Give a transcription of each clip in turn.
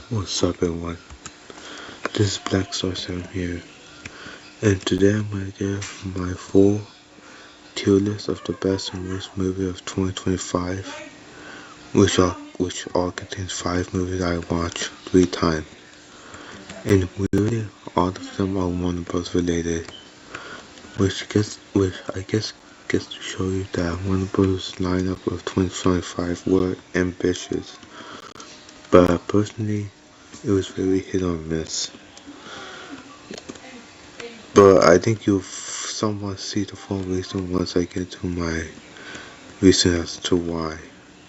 What's up, everyone? This is Black Star 7 here, and today I'm gonna give my full tier list of the best and worst movie of 2025, which all contains 5 movies I watched 3 times. And really, all of them are Warner Bros. Related, which I guess gets to show you that Warner Bros. Lineup of 2025 were ambitious, but personally, it was very hit or miss. But I think you'll somewhat see the full reason once I get to my reason as to why,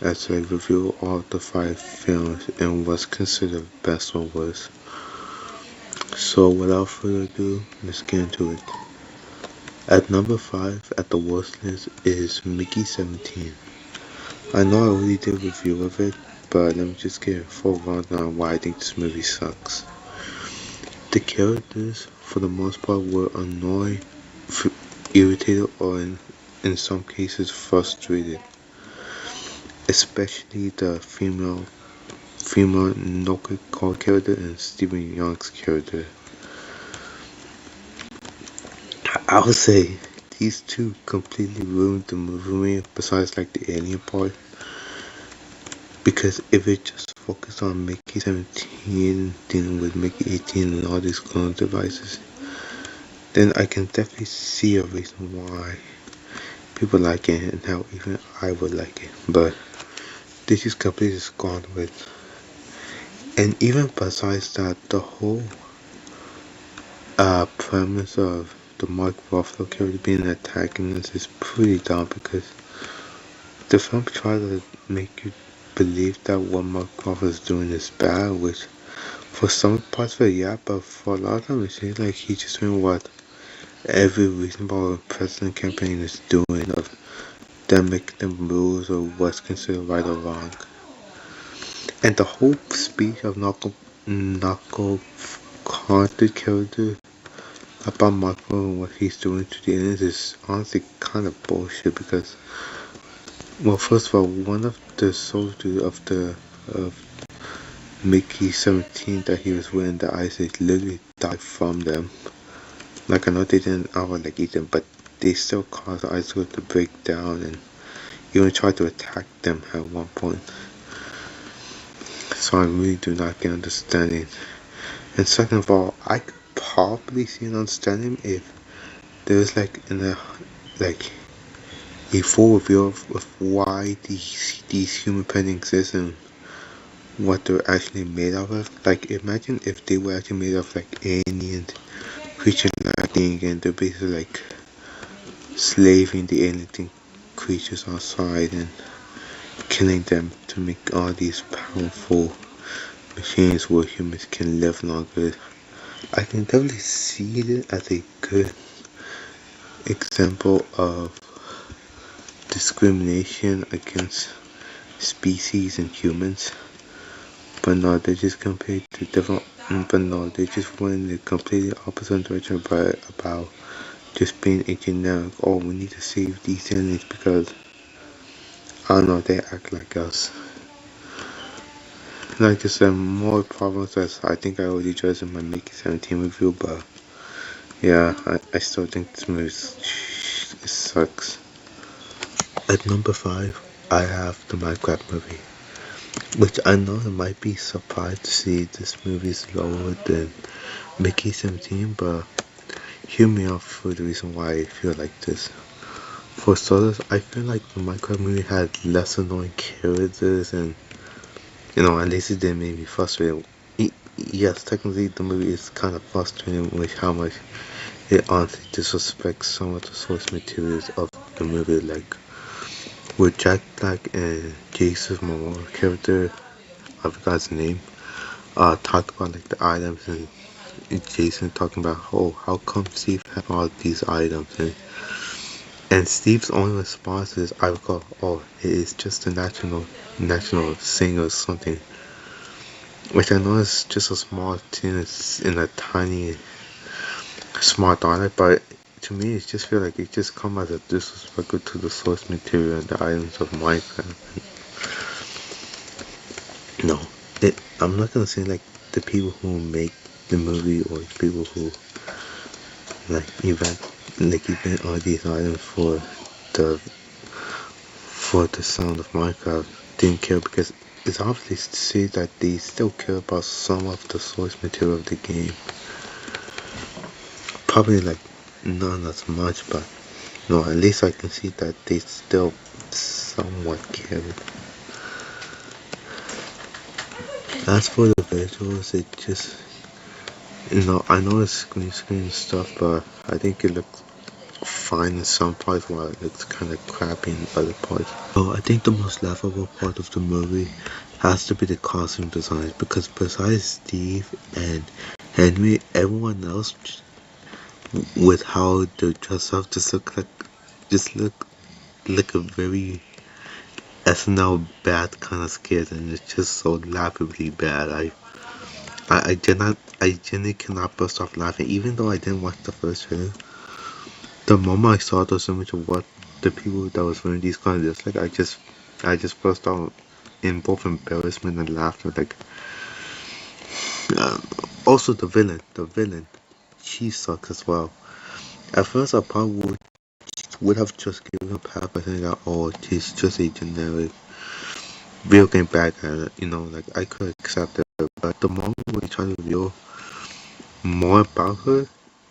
as I review all the 5 films and what's considered best or worst. So without further ado, let's get into it. At number 5 at the worst list is Mickey 17. I know I already did a review of it, but let me just give a full rundown on why I think this movie sucks. The characters, for the most part, were annoyed, irritated, or in some cases frustrated. Especially the female Noka Cole character and Stephen Young's character. I would say these two completely ruined the movie besides like the alien part. Because if it just focused on Mickey 17 dealing with Mickey 18 and all these clone devices, then I can definitely see a reason why people like it and how even I would like it. But this is completely gone with. And even besides that, the whole premise of the Mark Ruffalo character being an antagonist is pretty dumb because the film tries to make you believe that what Mark Ruffalo is doing is bad, which for some parts of it, yeah, but for a lot of time it seems like he's just doing what every reasonable president campaign is doing of them making them rules or what's considered right or wrong. And the whole speech of Knuckle Haunted character about Marco and what he's doing to the aliens is honestly kind of bullshit because, well, first of all, one of the soldiers of Mickey 17 that he was wearing the Ice Age literally died from them. Like, I know they didn't outright like eat them, but they still caused the ice to break down and even tried to attack them at one point. So I really do not get understanding. And second of all, I could probably see and understand him if there was like a full review of why these human pets exist and what they're actually made out of. Like, imagine if they were actually made of like alien creature like thing and they're basically like slaving the alien thing creatures outside and killing them to make all these powerful machines where humans can live longer. I can definitely see it as a good example of discrimination against species and humans. But no, they just compared to different. But no, they just went in the completely opposite direction about just being a generic. Oh, we need to save these aliens because I don't know, they act like us. Like I said, more problems as I think I already addressed in my Mickey 17 review, but yeah, I still think this movie sucks. At number 5, I have the Minecraft movie, which I know it might be surprised to see this movie is lower than Mickey 17, but hear me out for the reason why I feel like this. For starters, I feel like the Minecraft movie had less annoying characters and, at least it didn't make me frustrated. Yes, technically the movie is kind of frustrating with how much it honestly disrespects some of the source materials of the movie, like with Jack Black and Jason Momoa character, I forgot his name, talked about like the items and Jason talking about, oh, how come Steve have all these items, and Steve's only response is, I recall, oh, it is just a national thing or something, which I know is just a small thing, it's in a tiny smart on it, but to me it just feels like it just comes as a disrespect to the source material and the items of Minecraft. No, I'm not gonna say like the people who make the movie or people who like event all these items the for the sound of Minecraft didn't care, because it's obvious to see that they still care about some of the source material of the game. Probably like not as much, but no, at least I can see that they still somewhat care. As for the visuals, it just, I know it's green screen stuff, but I think it looks fine in some parts while it looks kind of crappy in other parts. So I think the most laughable part of the movie has to be the costume designs, because besides Steve and Henry, everyone else with how they're dressed up just look a very SNL bad kind of scared, and it's just so laughably bad. I genuinely cannot burst off laughing, even though I didn't watch the first trailer. The moment I saw those images of what the people that was wearing these clothes, like I just burst out in both embarrassment and laughter. Like, also the villain, she sucks as well. At first, I probably would have just given her a pass by saying that, oh, she's just a generic video game bad guy. Like I could accept it, but the moment we try to reveal more about her,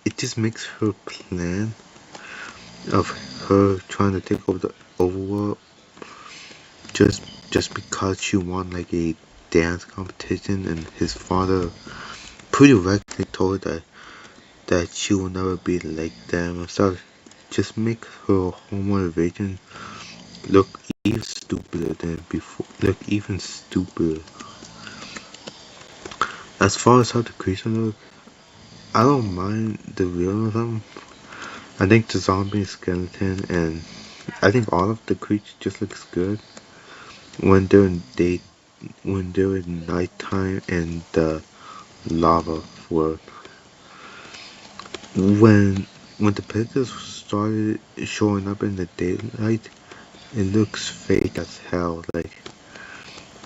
it just makes her plan of her trying to take over the overworld just because she won like a dance competition, and his father pretty directly told her that she will never be like them and stuff, just make her whole motivation look even stupider than before. Look even stupider. As far as how the creature look, I don't mind the realism. I think the zombie skeleton and I think all of the creatures just looks good when they're in nighttime and the lava world. When the pictures started showing up in the daylight, it looks fake as hell. Like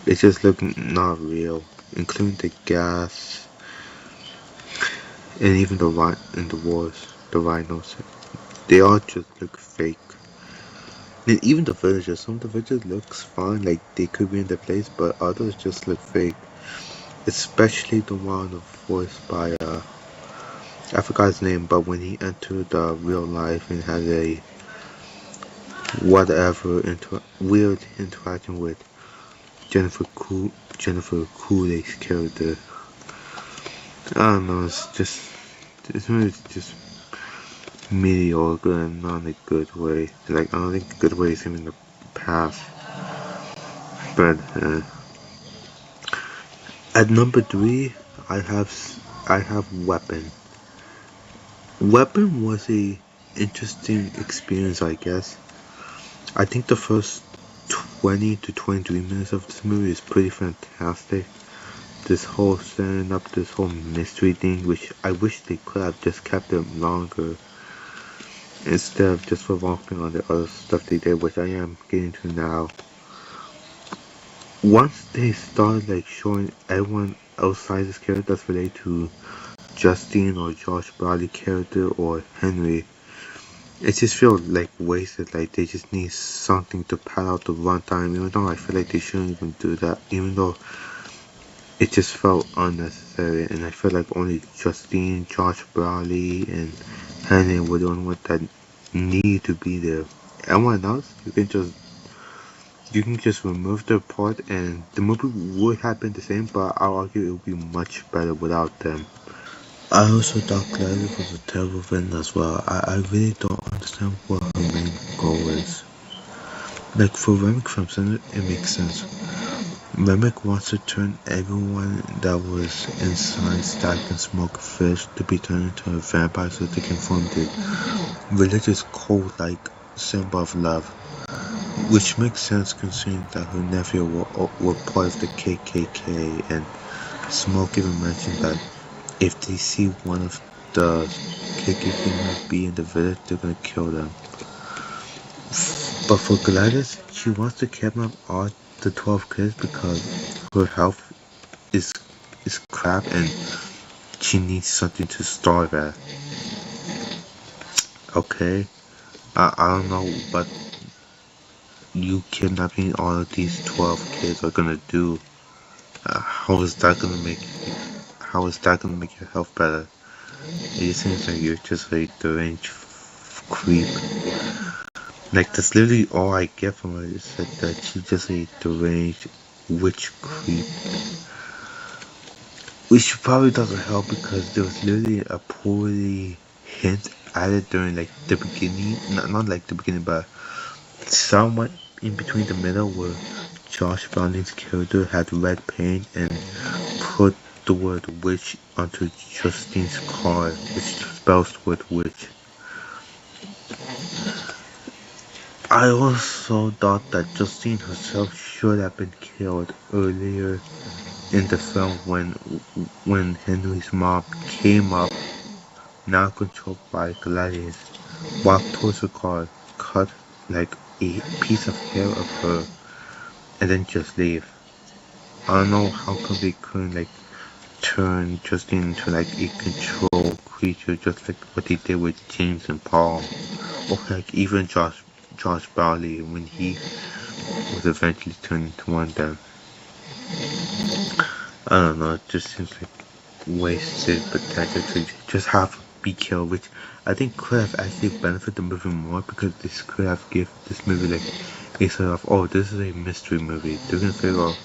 it just looks not real, including the gas and even the rhinos. They all just look fake. And even the villagers, some of the villagers looks fine, like they could be in the place, but others just look fake. Especially the one voiced by I forgot his name, but when he entered real life and had a weird interaction with Jennifer Coolidge's character. I don't know, it's really just mediocre and not in a good way. Like I don't think a good way is even the past. But at number 3, I have Weapon. Weapon was a interesting experience, I guess. I think the first 20 to 23 minutes of this movie is pretty fantastic. This whole setting up this whole mystery thing, which I wish they could have just kept it longer instead of just revolving on the other stuff they did, which I am getting to now. Once they started like showing everyone outside this character that's related to Justine or Josh Bradley character or Henry, it just feels like wasted. Like they just need something to pad out the runtime, even though I feel like they shouldn't even do that, even though it just felt unnecessary. And I feel like only Justine, Josh Bradley, and Henry were the only ones that need to be there. Everyone else, you can just remove their part and the movie would have been the same, but I'll argue it would be much better without them. I also thought Gladys was a terrible villain as well. I really don't understand what her main goal is. Like for Remick from Center, it makes sense. Remick wants to turn everyone that was inside Stack and Smoke Fish to be turned into a vampire so they can form the religious cult-like symbol of love. Which makes sense considering that her nephew were part of the KKK, and Smoke even mentioned that if they see one of the KKK might be in the village, they're gonna kill them. But for Gladys, she wants to kidnap all the 12 kids because her health crap and she needs something to starve at. Okay, I don't know what you kidnapping all of these 12 kids are gonna do. How is that gonna make your health better? It seems like you're just a deranged creep. Like that's literally all I get from her is that she's just a deranged witch creep. Which probably doesn't help because there was literally a poorly hint added during like the beginning, not like the beginning, but somewhat in between the middle where Josh Browning's character had red paint and put the word witch onto Justine's car, which spells the word witch. I also thought that Justine herself should have been killed earlier in the film when Henry's mom came up, now controlled by Gladius, walked towards her car, cut like a piece of hair of her, and then just leave. I don't know how come they couldn't like turn Justine into like a control creature just like what they did with James and Paul, or like even Josh Bowley when he was eventually turned into one of them. I don't know, it just seems like wasted potential to just have be killed, which I think could have actually benefited the movie more because this could have given this movie like a sort of, oh, this is a mystery movie. They're gonna figure out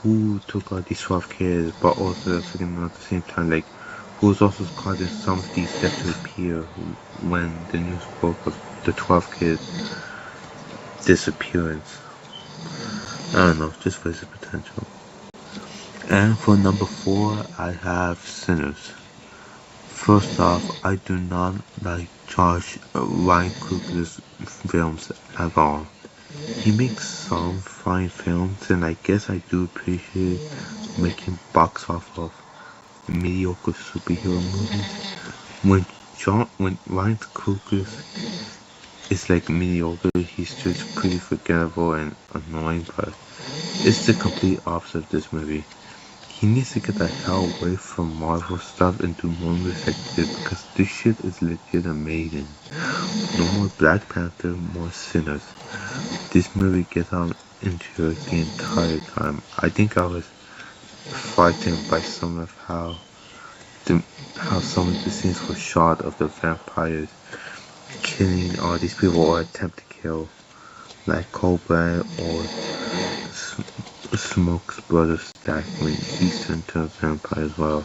who took out these 12 kids, but also figuring out at the same time like who's also causing some of these deaths to appear when the news broke of the 12 kids disappearance. I don't know, just wasted potential. And for number 4, I have Sinners. First off, I do not like Ryan Coogler's films at all. He makes some fine films, and I guess I do appreciate making bucks off of mediocre superhero movies. When Ryan Coogler is like mediocre, he's just pretty forgettable and annoying, but it's the complete opposite of this movie. He needs to get the hell away from Marvel stuff and do more movies like this because this shit is legit amazing. No more Black Panther, more Sinners. This movie gets on into it the entire time. I think I was frightened by some of how some of the scenes were shot of the vampires killing all these people or attempt to kill, like Cobra or Smoke's brother Stack when he's turned to a vampire as well.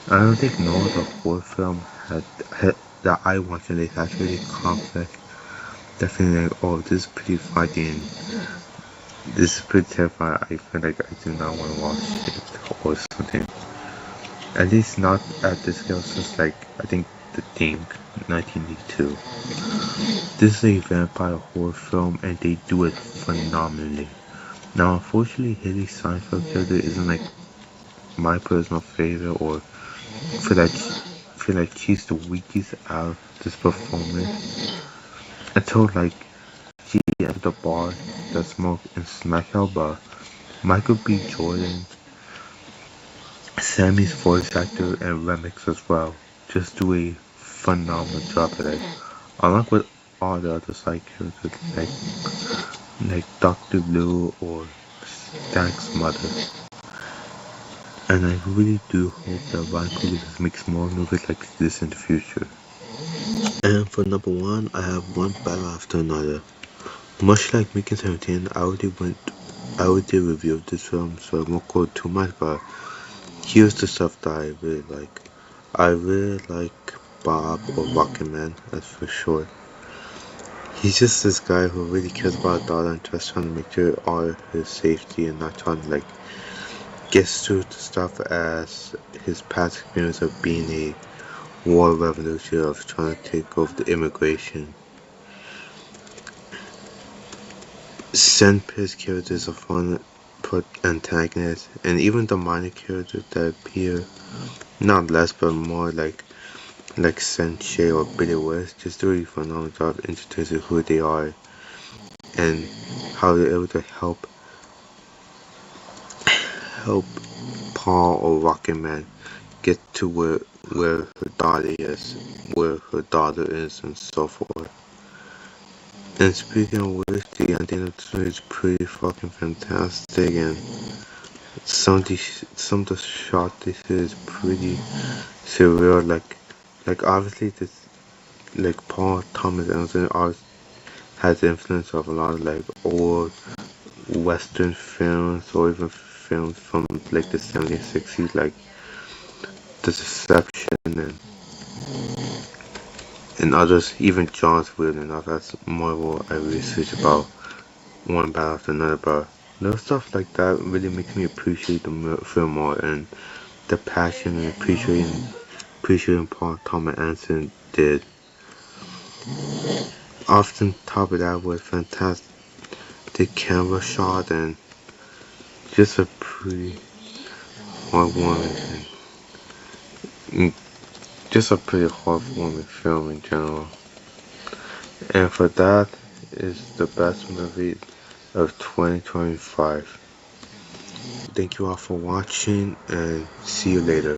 I don't think no other horror film had that I watched and it had really complex. Definitely like, oh, this is pretty fighting. This is pretty terrifying. I feel like I do not want to watch it or something. At least not at this scale since like I think The Thing 1982. This is a vampire horror film and they do it phenomenally. Now unfortunately Haley Steinfeld character isn't like my personal favorite or feel like she's the weakest out of this performance. Until like she at the bar that Smoke and Smackdown, but Michael B. Jordan, Sammy's voice actor and Remix as well just do a phenomenal job at it. Unlike with all the other side characters like Dr. Lou or Stank's mother. And I really do hope that Ryan Coogler makes more movies like this in the future. And for number 1, I have one battle after another. Much like Mickey 17, I already reviewed this film, so I won't go too much, but here's the stuff that I really like. I really like Bob, or Rocket Man, as for short. He's just this guy who really cares about daughter and just trying to make sure all his safety and not trying to like gets through the stuff as his past experience of being a war revolutionary of trying to take over the immigration. Senpei's character is a fun antagonist, and even the minor characters that appear, not less but more like Sensei or Billy West, just do a phenomenal job introducing who they are and how they're able to help Paul or Rocket Man get to where her daughter is, and so forth. And speaking of which, the ending of this movie is pretty fucking fantastic, and some of the shot this is pretty surreal. Like obviously this, like Paul Thomas Anderson has influence of a lot of like old Western films or even films from like the 70s, 60s, like The Deception and others. Even Jaws, weird enough, that's more what I research about one battle after another. But little stuff like that really makes me appreciate the film more, and the passion and appreciating Paul Thomas Anderson did. Often top of that was fantastic camera shot and just a pretty heartwarming film in general. And for that is the best movie of 2025. Thank you all for watching and see you later.